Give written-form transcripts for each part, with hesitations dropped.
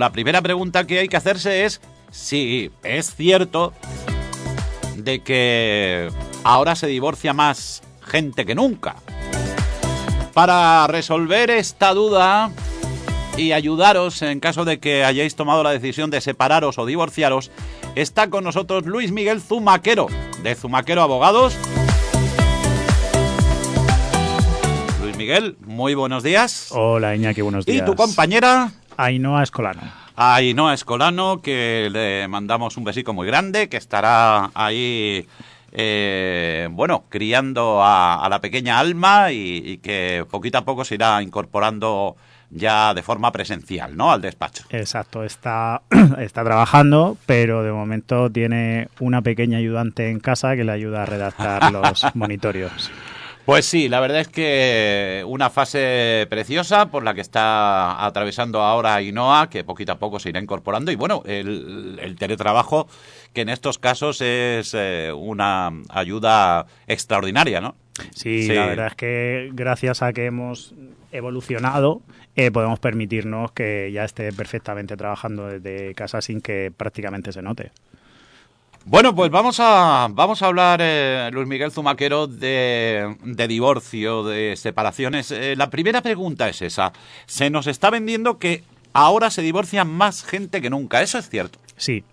La primera pregunta que hay que hacerse es si es cierto de que ahora se divorcia más gente que nunca. Para resolver esta duda y ayudaros en caso de que hayáis tomado la decisión de separaros o divorciaros, está con nosotros Luis Miguel Zumaquero, de Zumaquero Abogados. Luis Miguel, muy buenos días. Hola, Iñaki, buenos días. ¿Y tu compañera? Ainhoa Escolano. Ainhoa Escolano, que le mandamos un besico muy grande, que estará ahí, criando a la pequeña Alma y que poquito a poco se irá incorporando ya de forma presencial, ¿no?, al despacho. Exacto, está trabajando, pero de momento tiene una pequeña ayudante en casa que le ayuda a redactar los monitorios. Pues sí, la verdad es que una fase preciosa por la que está atravesando ahora Ainhoa, que poquito a poco se irá incorporando. Y bueno, el teletrabajo, que en estos casos es una ayuda extraordinaria, ¿no? Sí, la verdad es que gracias a que hemos evolucionado, podemos permitirnos que ya esté perfectamente trabajando desde casa sin que prácticamente se note. Bueno, pues vamos a hablar, Luis Miguel Zumaquero, de divorcio, de separaciones. La primera pregunta es esa. Se nos está vendiendo que ahora se divorcia más gente que nunca. ¿Eso es cierto? Sí.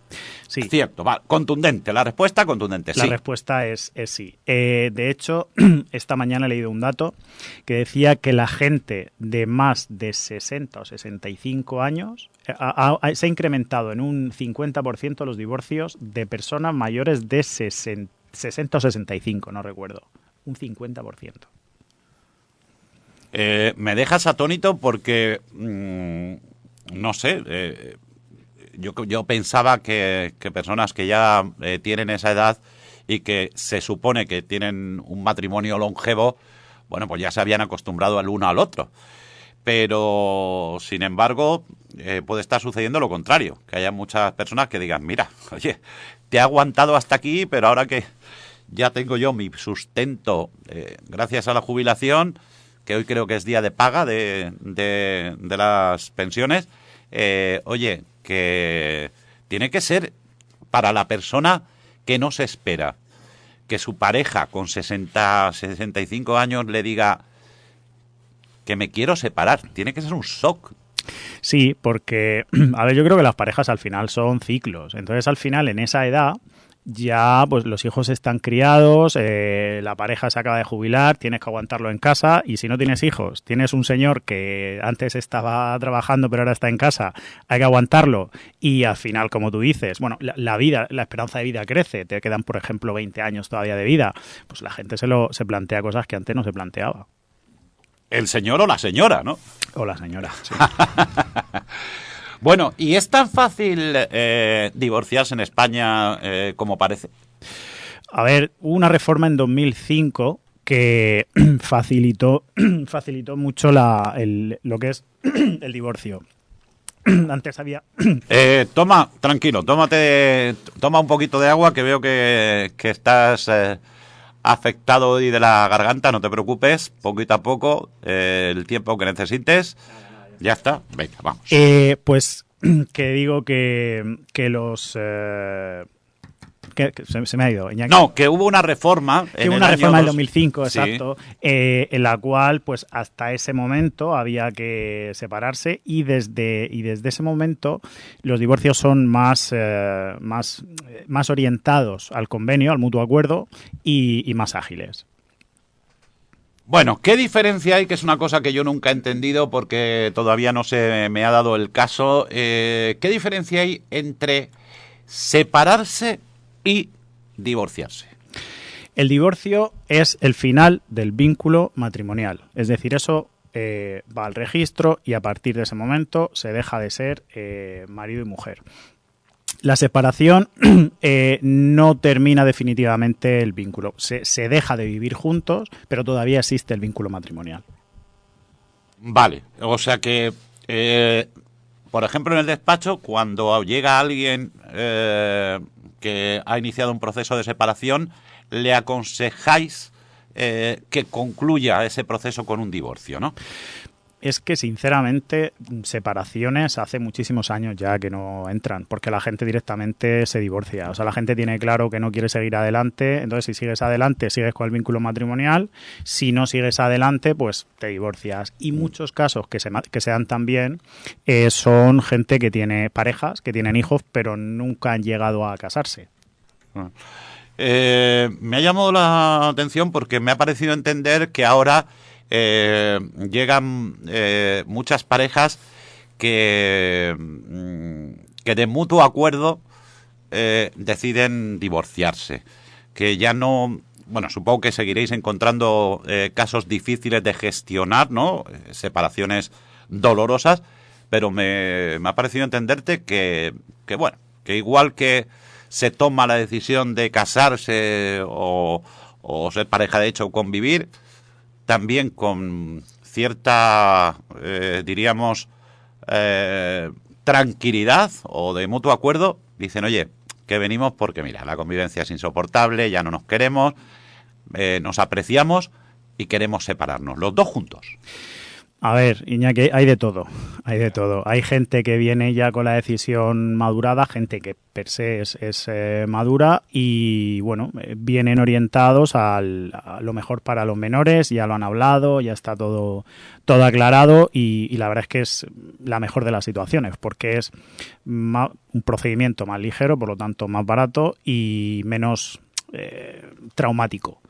Cierto, va, contundente. La respuesta contundente, sí. La respuesta es sí. De hecho, esta mañana he leído un dato que decía que la gente de más de 60 o 65 años se ha incrementado en un 50% los divorcios de personas mayores de 60 o 65, no recuerdo. Un 50%. Me dejas atónito porque, no sé, yo pensaba que personas que ya tienen esa edad y que se supone que tienen un matrimonio longevo, bueno, pues ya se habían acostumbrado al uno al otro. Pero, sin embargo, puede estar sucediendo lo contrario, que haya muchas personas que digan, mira, oye, te he aguantado hasta aquí, pero ahora que ya tengo yo mi sustento gracias a la jubilación, que hoy creo que es día de paga de las pensiones, oye, que tiene que ser para la persona que no se espera que su pareja con 60, 65 años le diga que me quiero separar. Tiene que ser un shock. Sí, porque, a ver, yo creo que las parejas al final son ciclos. Entonces, al final, en esa edad, ya pues los hijos están criados, la pareja se acaba de jubilar, tienes que aguantarlo en casa, y si no tienes hijos, tienes un señor que antes estaba trabajando pero ahora está en casa, hay que aguantarlo, y al final, como tú dices, bueno, la esperanza de vida crece, te quedan, por ejemplo, 20 años todavía de vida, pues la gente se plantea cosas que antes no se planteaba. El señor o la señora, ¿no? O la señora, sí. Bueno, ¿y es tan fácil divorciarse en España como parece? A ver, hubo una reforma en 2005 que facilitó mucho lo que es el divorcio. Antes había... Toma un poquito de agua, que veo que estás afectado hoy de la garganta, no te preocupes, poquito a poco, el tiempo que necesites. Ya está, venga, vamos. Pues que digo que los... que se me ha ido, Iñaki. No, que hubo una reforma. Que hubo una reforma del 2005, exacto, sí. En la cual, pues hasta ese momento había que separarse, y desde ese momento los divorcios son más orientados al convenio, al mutuo acuerdo, y más ágiles. Bueno, ¿qué diferencia hay? Que es una cosa que yo nunca he entendido porque todavía no se me ha dado el caso. ¿Qué diferencia hay entre separarse y divorciarse? El divorcio es el final del vínculo matrimonial. Es decir, eso va al registro y a partir de ese momento se deja de ser marido y mujer. La separación no termina definitivamente el vínculo. Se deja de vivir juntos, pero todavía existe el vínculo matrimonial. Vale, o sea que, por ejemplo, en el despacho, cuando llega alguien que ha iniciado un proceso de separación, le aconsejáis que concluya ese proceso con un divorcio, ¿no? es que, sinceramente, separaciones hace muchísimos años ya que no entran, porque la gente directamente se divorcia. O sea, la gente tiene claro que no quiere seguir adelante, entonces si sigues adelante, sigues con el vínculo matrimonial, si no sigues adelante, pues te divorcias. Y muchos casos que se dan también son gente que tiene parejas, que tienen hijos, pero nunca han llegado a casarse. Me ha llamado la atención porque me ha parecido entender que ahora llegan muchas parejas que de mutuo acuerdo deciden divorciarse. Que ya no... Bueno, supongo que seguiréis encontrando casos difíciles de gestionar, ¿no? Separaciones dolorosas, pero me ha parecido entenderte que bueno, que igual que se toma la decisión de casarse o ser pareja de hecho o convivir, también con cierta, diríamos, tranquilidad o de mutuo acuerdo, dicen, oye, que venimos porque, mira, la convivencia es insoportable, ya no nos queremos, nos apreciamos y queremos separarnos, los dos juntos. A ver, Iñaki, hay de todo, hay de todo. Hay gente que viene ya con la decisión madurada, gente que per se es madura y, bueno, vienen orientados a lo mejor para los menores, ya lo han hablado, ya está todo aclarado y la verdad es que es la mejor de las situaciones porque es un procedimiento más ligero, por lo tanto más barato y menos traumático.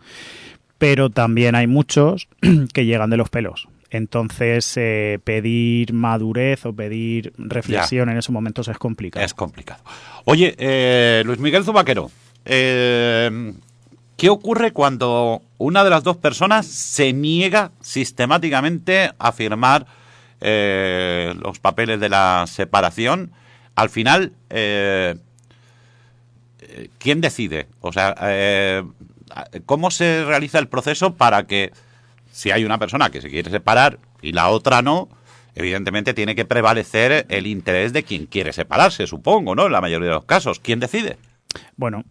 Pero también hay muchos que llegan de los pelos. Entonces, pedir madurez o pedir reflexión en esos momentos es complicado. Es complicado. Oye, Luis Miguel Zubaquero, ¿qué ocurre cuando una de las dos personas se niega sistemáticamente a firmar los papeles de la separación? Al final, ¿quién decide? O sea, ¿cómo se realiza el proceso para que, si hay una persona que se quiere separar y la otra no, evidentemente tiene que prevalecer el interés de quien quiere separarse, supongo, ¿no? En la mayoría de los casos. ¿Quién decide? Bueno,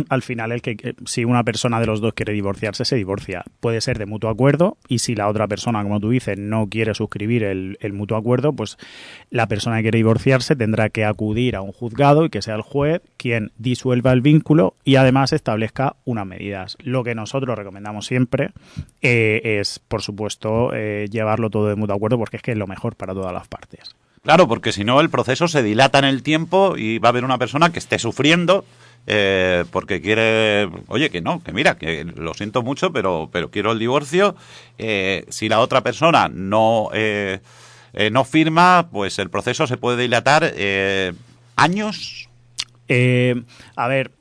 al final si una persona de los dos quiere divorciarse, se divorcia. Puede ser de mutuo acuerdo y si la otra persona, como tú dices, no quiere suscribir el mutuo acuerdo, pues la persona que quiere divorciarse tendrá que acudir a un juzgado y que sea el juez quien disuelva el vínculo y además establezca unas medidas. Lo que nosotros recomendamos siempre es, por supuesto, llevarlo todo de mutuo acuerdo porque es que es lo mejor para todas las partes. Claro, porque si no el proceso se dilata en el tiempo y va a haber una persona que esté sufriendo porque quiere, oye, que no, que mira, que lo siento mucho, pero quiero el divorcio. Si la otra persona no firma, pues el proceso se puede dilatar años. A ver,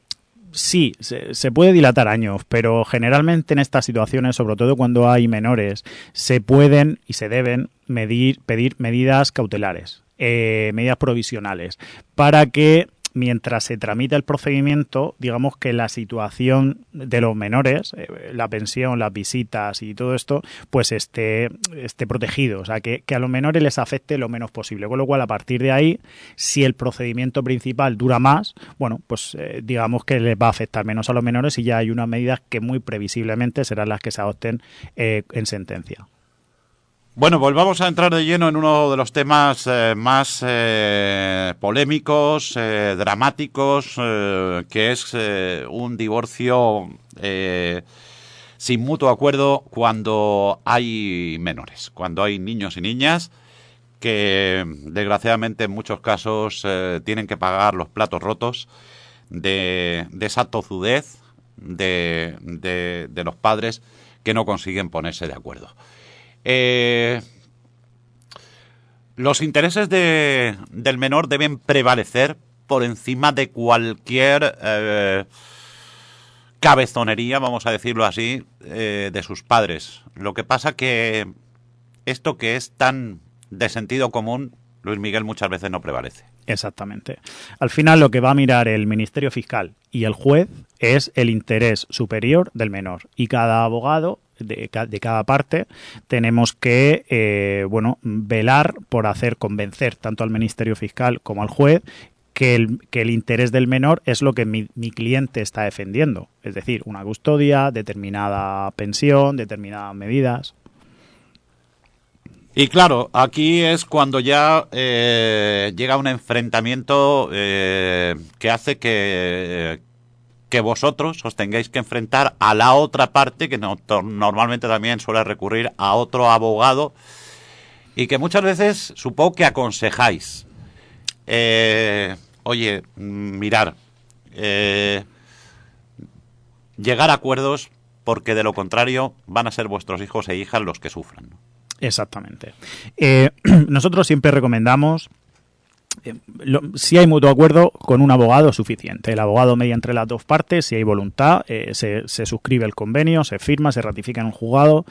sí, se puede dilatar años, pero generalmente en estas situaciones, sobre todo cuando hay menores, se pueden y se deben pedir medidas cautelares, medidas provisionales, para que mientras se tramita el procedimiento, digamos que la situación de los menores, la pensión, las visitas y todo esto, pues esté protegido. O sea, que a los menores les afecte lo menos posible. Con lo cual, a partir de ahí, si el procedimiento principal dura más, bueno, pues digamos que les va a afectar menos a los menores y ya hay unas medidas que muy previsiblemente serán las que se adopten en sentencia. Bueno, pues vamos a entrar de lleno en uno de los temas más polémicos, dramáticos, que es un divorcio sin mutuo acuerdo cuando hay menores, cuando hay niños y niñas que desgraciadamente en muchos casos tienen que pagar los platos rotos de esa tozudez de los padres que no consiguen ponerse de acuerdo. Los intereses del menor deben prevalecer por encima de cualquier cabezonería, vamos a decirlo así, de sus padres. Lo que pasa que esto que es tan de sentido común, Luis Miguel, muchas veces no prevalece. Exactamente. Al final lo que va a mirar el Ministerio Fiscal y el juez es el interés superior del menor y cada abogado de cada parte tenemos que velar por hacer convencer tanto al Ministerio Fiscal como al juez que el interés del menor es lo que mi cliente está defendiendo, es decir, una custodia, determinada pensión, determinadas medidas. Y claro, aquí es cuando ya llega un enfrentamiento que hace que vosotros os tengáis que enfrentar a la otra parte, que normalmente también suele recurrir a otro abogado, y que muchas veces supongo que aconsejáis. Oye, mirar, llegar a acuerdos, porque de lo contrario van a ser vuestros hijos e hijas los que sufran, ¿no? Exactamente. Nosotros siempre recomendamos, si hay mutuo acuerdo, con un abogado suficiente. El abogado media entre las dos partes, si hay voluntad, se suscribe el convenio, se firma, se ratifica en un juzgado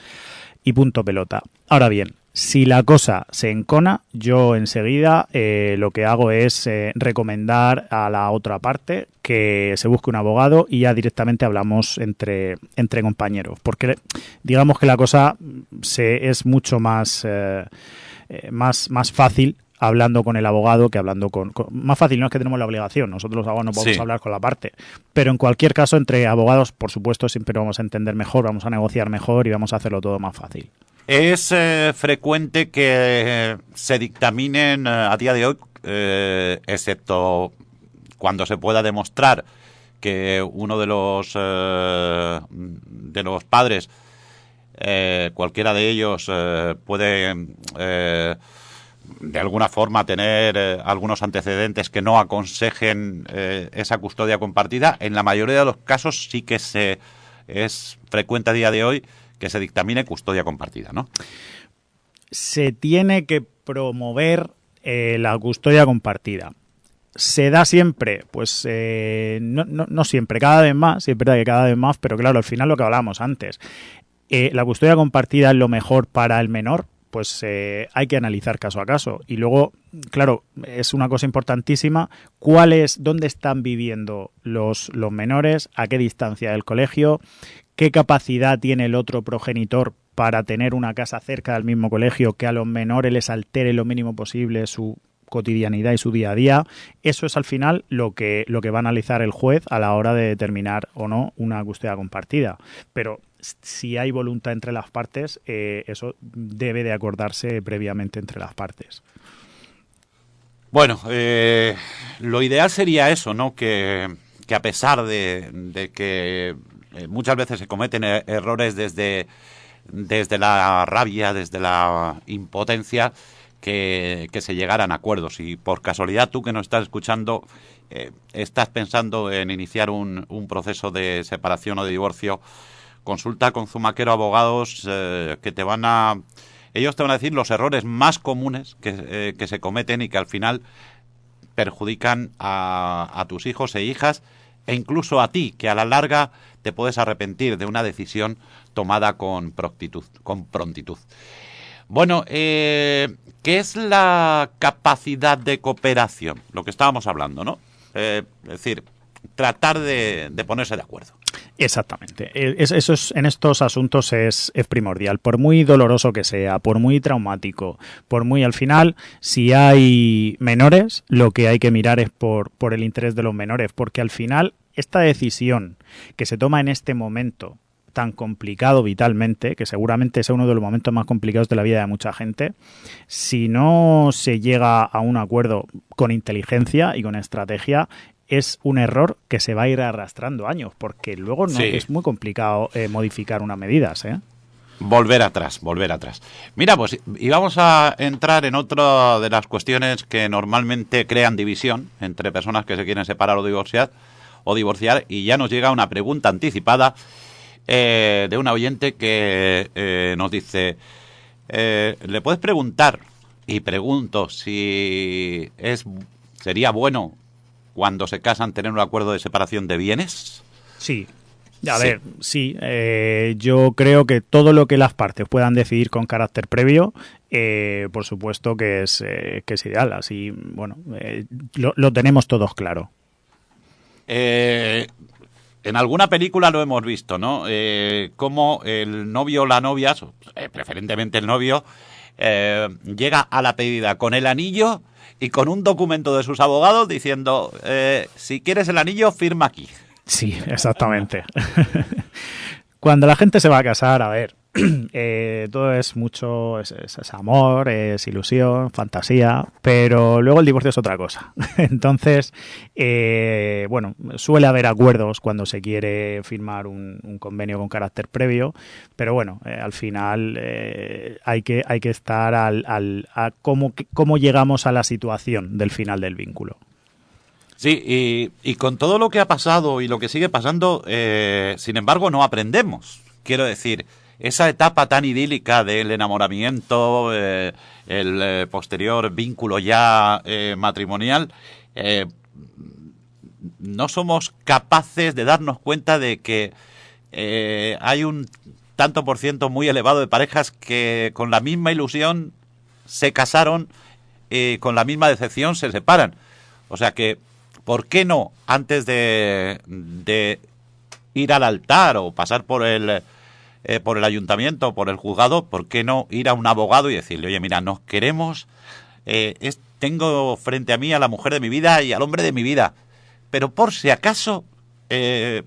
y punto pelota. Ahora bien, si la cosa se encona, yo enseguida lo que hago es recomendar a la otra parte que se busque un abogado y ya directamente hablamos entre compañeros, porque digamos que la cosa es mucho más fácil hablando con el abogado que hablando con... Más fácil, no es que tenemos la obligación, nosotros los abogados no podemos hablar con la parte, pero en cualquier caso entre abogados, por supuesto, siempre vamos a entender mejor, vamos a negociar mejor y vamos a hacerlo todo más fácil. Es frecuente que se dictaminen a día de hoy, excepto cuando se pueda demostrar que uno de los padres, cualquiera de ellos, puede de alguna forma tener algunos antecedentes que no aconsejen esa custodia compartida. En la mayoría de los casos sí que es frecuente a día de hoy que se dictamine custodia compartida, ¿no? Se tiene que promover la custodia compartida. ¿Se da siempre? Pues no siempre, cada vez más, sí es verdad que cada vez más, pero claro, al final lo que hablábamos antes, la custodia compartida es lo mejor para el menor, pues hay que analizar caso a caso. Y luego, claro, es una cosa importantísima, dónde están viviendo los menores, a qué distancia del colegio, qué capacidad tiene el otro progenitor para tener una casa cerca del mismo colegio que a los menores les altere lo mínimo posible su cotidianidad y su día a día. Eso es al final lo que va a analizar el juez a la hora de determinar o no una custodia compartida. Pero si hay voluntad entre las partes, eso debe de acordarse previamente entre las partes. Bueno, lo ideal sería eso, ¿no? Que a pesar de que muchas veces se cometen errores desde la rabia, desde la impotencia, que se llegaran a acuerdos. Y por casualidad tú que nos estás escuchando estás pensando en iniciar un proceso de separación o de divorcio, consulta con Zumaquero Abogados, que ellos te van a decir los errores más comunes que se cometen y que al final perjudican a tus hijos e hijas, e incluso a ti, que a la larga te puedes arrepentir de una decisión tomada con prontitud. Bueno, ¿qué es la capacidad de cooperación? Lo que estábamos hablando, ¿no? Es decir, tratar de ponerse de acuerdo. Exactamente. Eso en estos asuntos es primordial. Por muy doloroso que sea, por muy traumático, al final, si hay menores, lo que hay que mirar es por el interés de los menores, porque al final esta decisión que se toma en este momento tan complicado vitalmente, que seguramente es uno de los momentos más complicados de la vida de mucha gente, si no se llega a un acuerdo con inteligencia y con estrategia, es un error que se va a ir arrastrando años, porque luego es muy complicado modificar unas medidas, ¿eh? Volver atrás. Mira, pues íbamos a entrar en otra de las cuestiones que normalmente crean división entre personas que se quieren separar o divorciar, y ya nos llega una pregunta anticipada de una oyente que nos dice, ¿le puedes preguntar? Y pregunto si sería bueno cuando se casan tener un acuerdo de separación de bienes. Sí. A ver, sí. Yo creo que todo lo que las partes puedan decidir con carácter previo, por supuesto que es ideal. Así, bueno, lo tenemos todos claro. En alguna película lo hemos visto, ¿no? Cómo el novio o la novia, preferentemente el novio, llega a la pedida con el anillo y con un documento de sus abogados diciendo, si quieres el anillo, firma aquí. Sí, exactamente. Cuando la gente se va a casar, a ver, todo es mucho, es amor, es ilusión, fantasía, pero luego el divorcio es otra cosa. Entonces, bueno, suele haber acuerdos cuando se quiere firmar un convenio con carácter previo, pero bueno, al final hay que estar a cómo llegamos a la situación del final del vínculo. Sí, y con todo lo que ha pasado y lo que sigue pasando, sin embargo, no aprendemos. Quiero decir, esa etapa tan idílica del enamoramiento, el posterior vínculo ya matrimonial, no somos capaces de darnos cuenta de que hay un tanto por ciento muy elevado de parejas que con la misma ilusión se casaron y con la misma decepción se separan. O sea que, ¿por qué no, antes de ir al altar o pasar por el ayuntamiento, por el juzgado, ¿por qué no ir a un abogado y decirle, oye, mira, nos queremos, tengo frente a mí a la mujer de mi vida y al hombre de mi vida, pero por si acaso,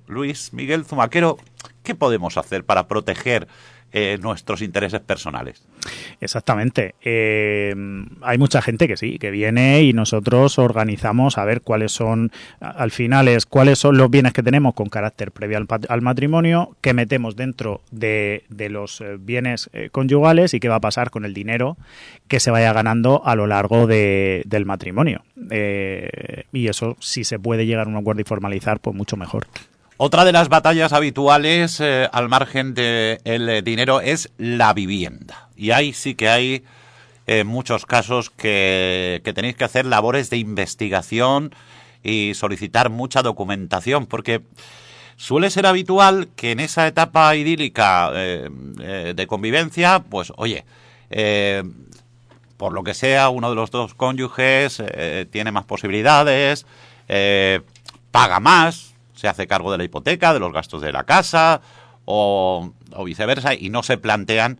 Luis Miguel Zumaquero, ¿qué podemos hacer para proteger nuestros intereses personales? Exactamente. Hay mucha gente que sí, que viene y nosotros organizamos a ver cuáles son, al final cuáles son los bienes que tenemos con carácter previo al matrimonio, qué metemos dentro de los bienes conyugales y qué va a pasar con el dinero que se vaya ganando a lo largo del matrimonio. Y eso, si se puede llegar a un acuerdo y formalizar, pues mucho mejor. Otra de las batallas habituales, al margen del dinero, es la vivienda. Y ahí sí que hay muchos casos que tenéis que hacer labores de investigación y solicitar mucha documentación, porque suele ser habitual que en esa etapa idílica de convivencia, pues oye, por lo que sea, uno de los dos cónyuges tiene más posibilidades, paga más, se hace cargo de la hipoteca, de los gastos de la casa o viceversa, y no se plantean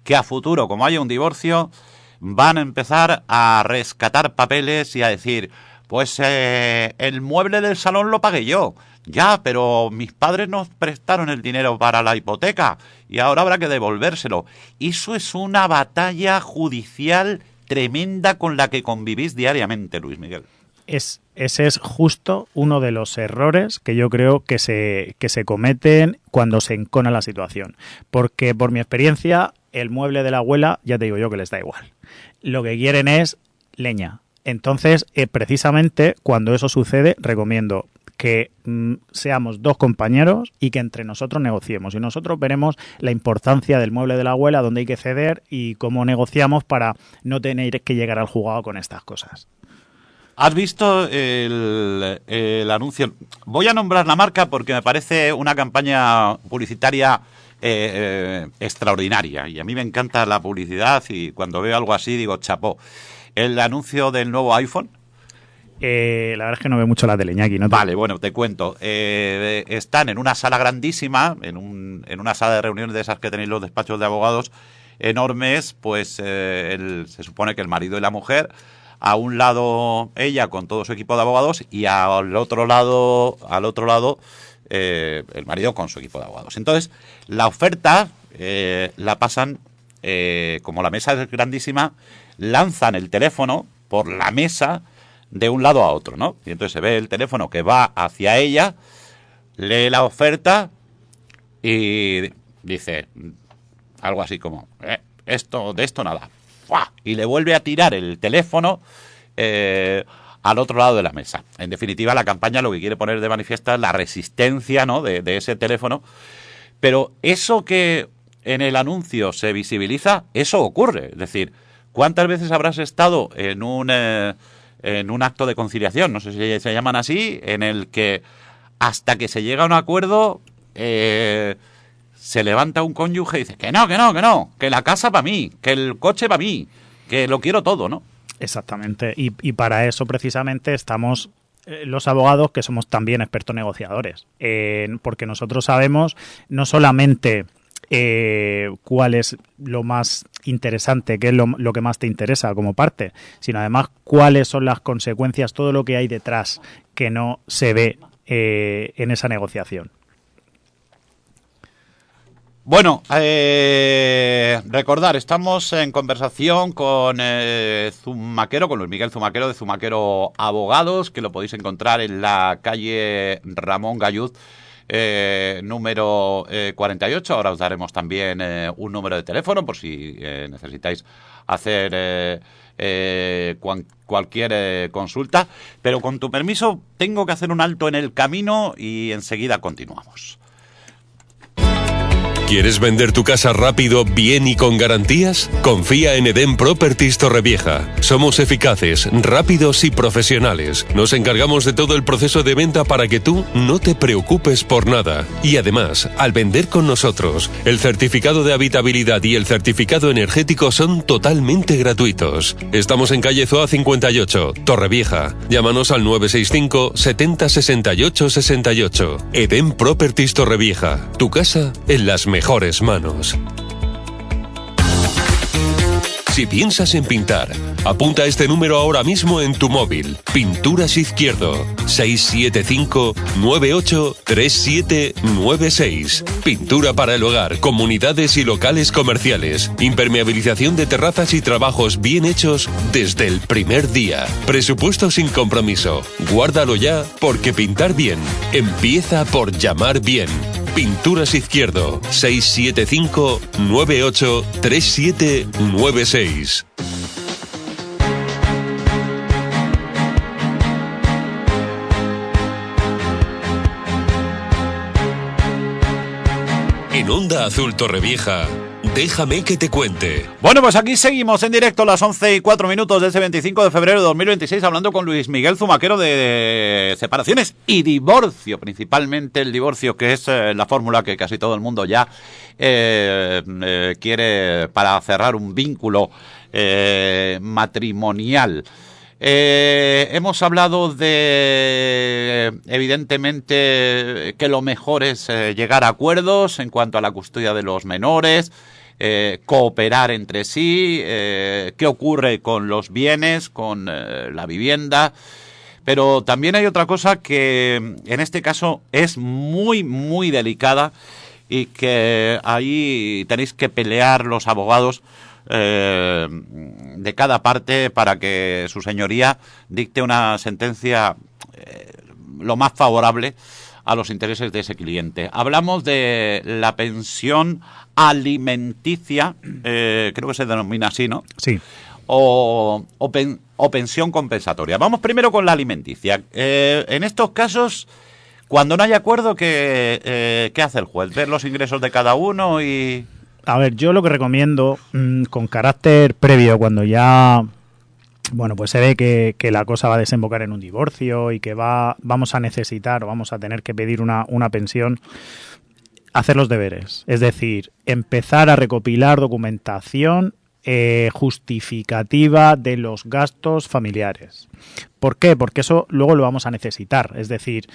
que a futuro, como haya un divorcio, van a empezar a rescatar papeles y a decir, pues el mueble del salón lo pagué yo, ya, pero mis padres nos prestaron el dinero para la hipoteca y ahora habrá que devolvérselo. Eso es una batalla judicial tremenda con la que convivís diariamente, Luis Miguel. Ese es justo uno de los errores que yo creo que se cometen cuando se encona la situación. Porque por mi experiencia, el mueble de la abuela, ya te digo yo que les da igual. Lo que quieren es leña. Entonces, precisamente cuando eso sucede, recomiendo que seamos dos compañeros y que entre nosotros negociemos. Y nosotros veremos la importancia del mueble de la abuela, dónde hay que ceder y cómo negociamos para no tener que llegar al juzgado con estas cosas. ¿Has visto el anuncio? Voy a nombrar la marca porque me parece una campaña publicitaria extraordinaria. Y a mí me encanta la publicidad y cuando veo algo así digo, chapó. El anuncio del nuevo iPhone. La verdad es que no veo mucho la tele, Iñaki, ¿no? Vale, bueno, te cuento. Están en una sala grandísima, en una sala de reuniones de esas que tenéis los despachos de abogados enormes, pues se supone que el marido y la mujer, a un lado ella con todo su equipo de abogados y al otro lado el marido con su equipo de abogados. Entonces, la oferta la pasan, como la mesa es grandísima, lanzan el teléfono por la mesa de un lado a otro, ¿no? Y entonces se ve el teléfono que va hacia ella, lee la oferta y dice algo así como, de esto nada. ¡Fua! Y le vuelve a tirar el teléfono al otro lado de la mesa. En definitiva, la campaña lo que quiere poner de manifiesto es la resistencia, ¿no?, de ese teléfono. Pero eso que en el anuncio se visibiliza, eso ocurre. Es decir, ¿cuántas veces habrás estado en un acto de conciliación, no sé si se llaman así, en el que hasta que se llega a un acuerdo se levanta un cónyuge y dice que no, que la casa para mí, que el coche para mí, que lo quiero todo, ¿no? Exactamente, y para eso precisamente estamos los abogados, que somos también expertos negociadores, porque nosotros sabemos no solamente cuál es lo más interesante, qué es lo que más te interesa como parte, sino además cuáles son las consecuencias, todo lo que hay detrás que no se ve en esa negociación. Bueno, recordar, estamos en conversación con Zumaquero, con Luis Miguel Zumaquero de Zumaquero Abogados, que lo podéis encontrar en la calle Ramón Galluz, número 48. Ahora os daremos también un número de teléfono por si necesitáis hacer cualquier consulta. Pero con tu permiso, tengo que hacer un alto en el camino y enseguida continuamos. ¿Quieres vender tu casa rápido, bien y con garantías? Confía en Eden Properties Torrevieja. Somos eficaces, rápidos y profesionales. Nos encargamos de todo el proceso de venta para que tú no te preocupes por nada. Y además, al vender con nosotros, el certificado de habitabilidad y el certificado energético son totalmente gratuitos. Estamos en calle Zoa 58, Torrevieja. Llámanos al 965 70 68 68. Eden Properties Torrevieja. Tu casa en las mejores manos. Si piensas en pintar, apunta este número ahora mismo en tu móvil. Pinturas Izquierdo, 675-983796. Pintura para el hogar, comunidades y locales comerciales. Impermeabilización de terrazas y trabajos bien hechos desde el primer día. Presupuesto sin compromiso. Guárdalo ya, porque pintar bien empieza por llamar bien. Pinturas Izquierdo, 675-983796. En Onda Azul Torrevieja, déjame que te cuente. Bueno, pues aquí seguimos en directo a las 11:04 de este 25 de febrero de 2026, hablando con Luis Miguel Zumaquero de separaciones y divorcio, principalmente el divorcio, que es la fórmula que casi todo el mundo ya quiere para cerrar un vínculo matrimonial. Hemos hablado de, evidentemente, que lo mejor es llegar a acuerdos en cuanto a la custodia de los menores, cooperar entre sí, qué ocurre con los bienes, con la vivienda. Pero también hay otra cosa que en este caso es muy, muy delicada y que ahí tenéis que pelear los abogados de cada parte para que su señoría dicte una sentencia lo más favorable a los intereses de ese cliente. Hablamos de la pensión alimenticia, creo que se denomina así, ¿no? Sí. O pensión compensatoria. Vamos primero con la alimenticia. En estos casos, cuando no hay acuerdo, ¿qué hace el juez? ¿Ver los ingresos de cada uno y...? A ver, yo lo que recomiendo, con carácter previo, cuando ya, bueno, pues se ve que la cosa va a desembocar en un divorcio y que vamos a necesitar o vamos a tener que pedir una pensión, hacer los deberes. Es decir, empezar a recopilar documentación justificativa de los gastos familiares. ¿Por qué? Porque eso luego lo vamos a necesitar. Es decir,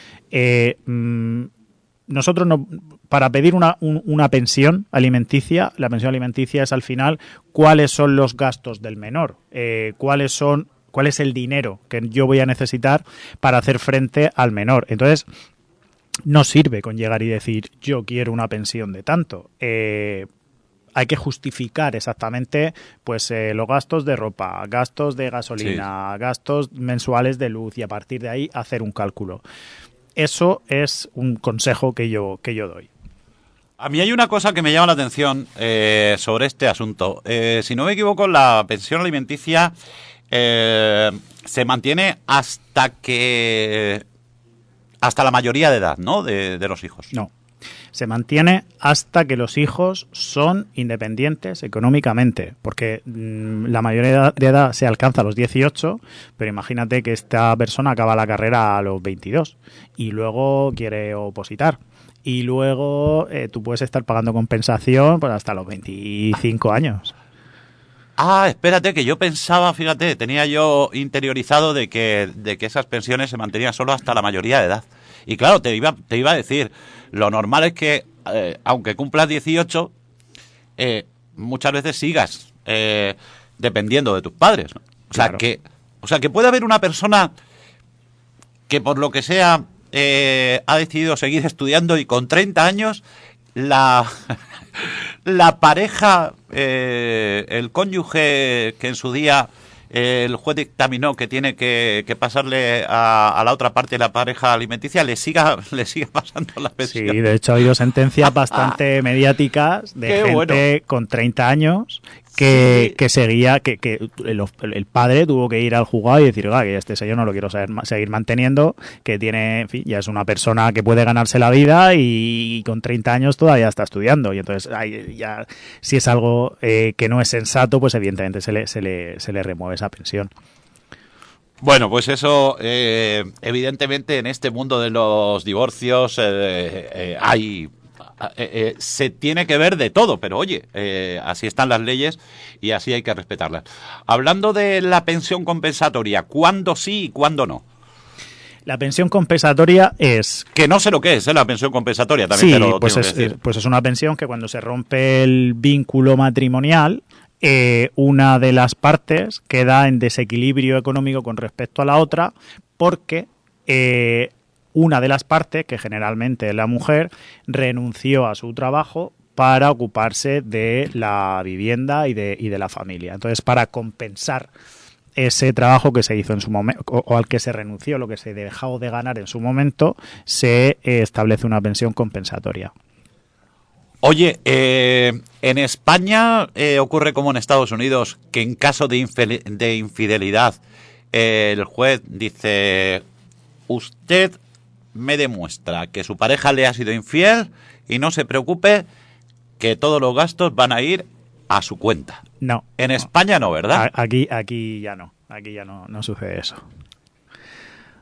nosotros no, para pedir una pensión alimenticia, la pensión alimenticia es al final cuáles son los gastos del menor, cuál es el dinero que yo voy a necesitar para hacer frente al menor. Entonces, no sirve con llegar y decir yo quiero una pensión de tanto. Hay que justificar exactamente pues los gastos de ropa, gastos de gasolina, sí, gastos mensuales de luz, y a partir de ahí hacer un cálculo. Eso es un consejo que yo doy. A mí hay una cosa que me llama la atención sobre este asunto. Si no me equivoco, la pensión alimenticia se mantiene hasta la mayoría de edad, ¿no? De los hijos. No. Se mantiene hasta que los hijos son independientes económicamente, porque la mayoría de edad se alcanza a los 18, pero imagínate que esta persona acaba la carrera a los 22 y luego quiere opositar. Y luego tú puedes estar pagando compensación pues hasta los 25 años. Ah, espérate, que yo pensaba, fíjate, tenía yo interiorizado de que esas pensiones se mantenían solo hasta la mayoría de edad. Y claro, te iba a decir, lo normal es que, aunque cumplas 18, muchas veces sigas dependiendo de tus padres, ¿no? Claro. O sea, que puede haber una persona que por lo que sea ha decidido seguir estudiando y con 30 años la pareja, el cónyuge que en su día el juez dictaminó que tiene que pasarle a la otra parte de la pareja alimenticia, le siga pasando la pensión. Sí, de hecho ha habido sentencias bastante mediáticas de gente bueno. con 30 años que seguía, que el padre tuvo que ir al juzgado y decir, oiga, que este señor no lo quiero seguir manteniendo, que tiene, en fin, ya es una persona que puede ganarse la vida y con 30 años todavía está estudiando. Y entonces, ya si es algo que no es sensato, pues evidentemente se le remueve esa pensión. Bueno, pues eso, evidentemente en este mundo de los divorcios se tiene que ver de todo, pero oye, así están las leyes y así hay que respetarlas. Hablando de la pensión compensatoria, ¿cuándo sí y cuándo no? La pensión compensatoria es... Que no sé lo que es, la pensión compensatoria también. Sí, te lo pues tengo que decir. pues es una pensión que cuando se rompe el vínculo matrimonial, una de las partes queda en desequilibrio económico con respecto a la otra porque una de las partes, que generalmente es la mujer, renunció a su trabajo para ocuparse de la vivienda y de la familia. Entonces, para compensar ese trabajo que se hizo en su momento o al que se renunció, lo que se dejó de ganar en su momento, se establece una pensión compensatoria. Oye, en España ocurre como en Estados Unidos, que en caso de infidelidad el juez dice, usted me demuestra que su pareja le ha sido infiel y no se preocupe que todos los gastos van a ir a su cuenta. No. En España no, ¿verdad? Aquí ya no. Aquí ya no sucede eso.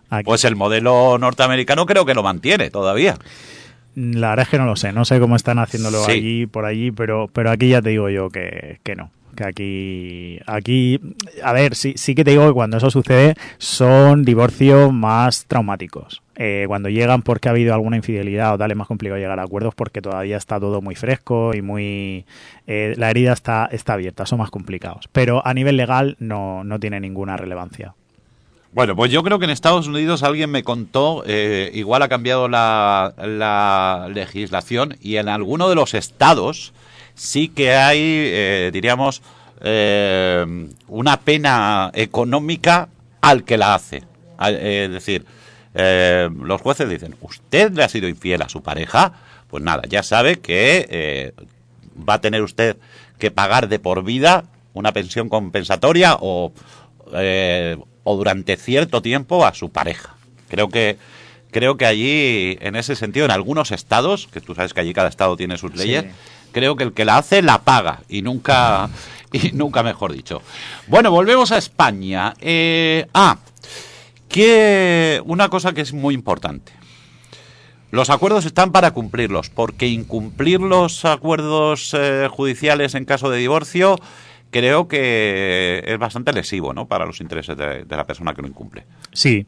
Aquí. Pues el modelo norteamericano creo que lo mantiene todavía. La verdad es que no lo sé. No sé cómo están haciéndolo Sí. por allí, pero aquí ya te digo yo que no. Que aquí, a ver, sí que te digo que cuando eso sucede son divorcios más traumáticos. Cuando llegan porque ha habido alguna infidelidad o tal, es más complicado llegar a acuerdos porque todavía está todo muy fresco y muy la herida está abierta, son más complicados. Pero a nivel legal no tiene ninguna relevancia. Bueno, pues yo creo que en Estados Unidos alguien me contó, igual ha cambiado la legislación y en alguno de los estados sí que hay, diríamos, una pena económica al que la hace. Es decir, los jueces dicen, ¿usted le ha sido infiel a su pareja? Pues nada, ya sabe que va a tener usted que pagar de por vida una pensión compensatoria o durante cierto tiempo a su pareja. Creo que allí, en ese sentido, en algunos estados, que tú sabes que allí cada estado tiene sus leyes, sí. Creo que el que la hace la paga y nunca mejor dicho. Bueno, volvemos a España. Una cosa que es muy importante. Los acuerdos están para cumplirlos, porque incumplir los acuerdos judiciales en caso de divorcio creo que es bastante lesivo, ¿no?, para los intereses de la persona que lo incumple. Sí.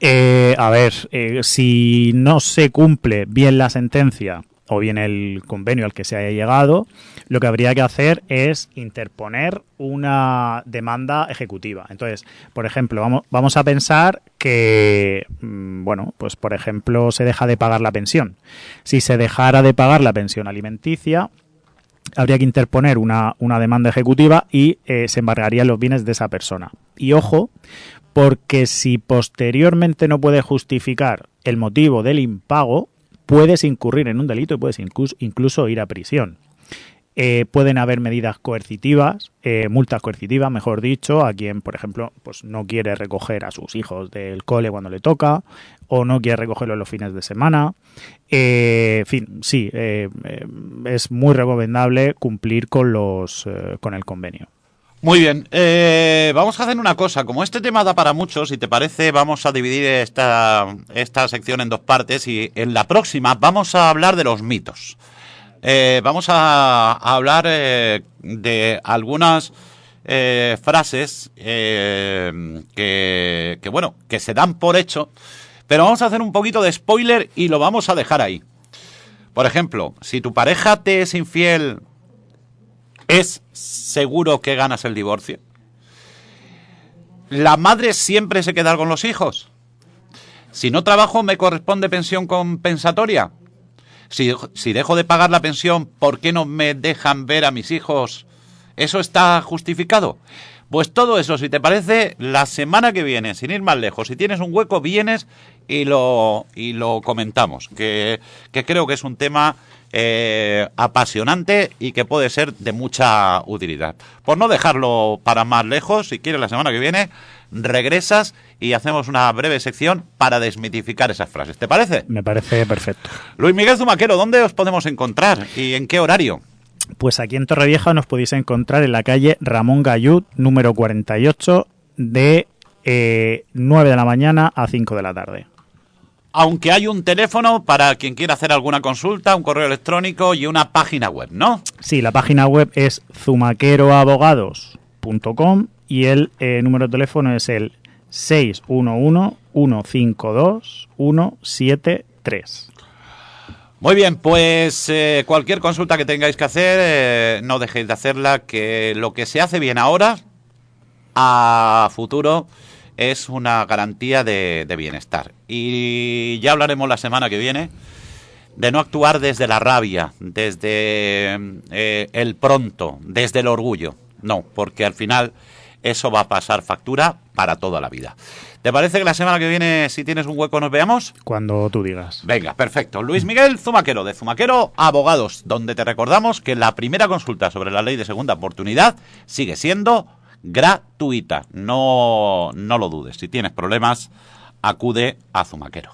A ver, si no se cumple bien la sentencia o bien el convenio al que se haya llegado, lo que habría que hacer es interponer una demanda ejecutiva. Entonces, por ejemplo, vamos a pensar que, bueno, pues por ejemplo, se deja de pagar la pensión. Si se dejara de pagar la pensión alimenticia, habría que interponer una demanda ejecutiva y se embargarían los bienes de esa persona. Y ojo, porque si posteriormente no puede justificar el motivo del impago, puedes incurrir en un delito y puedes incluso ir a prisión. Pueden haber medidas coercitivas, multas coercitivas, mejor dicho, a quien, por ejemplo, pues no quiere recoger a sus hijos del cole cuando le toca o no quiere recogerlo en los fines de semana. En fin, sí, es muy recomendable cumplir con el convenio. Muy bien, vamos a hacer una cosa. Como este tema da para mucho, si te parece, vamos a dividir esta sección en dos partes y en la próxima vamos a hablar de los mitos. Vamos a hablar de algunas frases que se dan por hecho, pero vamos a hacer un poquito de spoiler y lo vamos a dejar ahí. Por ejemplo, si tu pareja te es infiel, ¿es seguro que ganas el divorcio? ¿La madre siempre se queda con los hijos? Si no trabajo, ¿me corresponde pensión compensatoria? Si dejo de pagar la pensión, ¿por qué no me dejan ver a mis hijos? ¿Eso está justificado? Pues todo eso, si te parece, la semana que viene, sin ir más lejos, si tienes un hueco, vienes y lo comentamos, que creo que es un tema apasionante y que puede ser de mucha utilidad. Por no dejarlo para más lejos, si quieres la semana que viene, regresas y hacemos una breve sección para desmitificar esas frases. ¿Te parece? Me parece perfecto. Luis Miguel Zumaquero, ¿dónde os podemos encontrar y en qué horario? Pues aquí en Torrevieja nos podéis encontrar en la calle Ramón Gallud, número 48, de 9 de la mañana a 5 de la tarde. Aunque hay un teléfono para quien quiera hacer alguna consulta, un correo electrónico y una página web, ¿no? Sí, la página web es zumaqueroabogados.com y el número de teléfono es el 611-152-173. Muy bien, pues cualquier consulta que tengáis que hacer, no dejéis de hacerla, que lo que se hace bien ahora, a futuro, es una garantía de bienestar. Y ya hablaremos la semana que viene de no actuar desde la rabia, desde el pronto, desde el orgullo. No, porque al final eso va a pasar factura para toda la vida. ¿Te parece que la semana que viene, si tienes un hueco, nos veamos? Cuando tú digas. Venga, perfecto. Luis Miguel Zumaquero, de Zumaquero Abogados, donde te recordamos que la primera consulta sobre la ley de segunda oportunidad sigue siendo gratuita. No lo dudes. Si tienes problemas, acude a Zumaquero.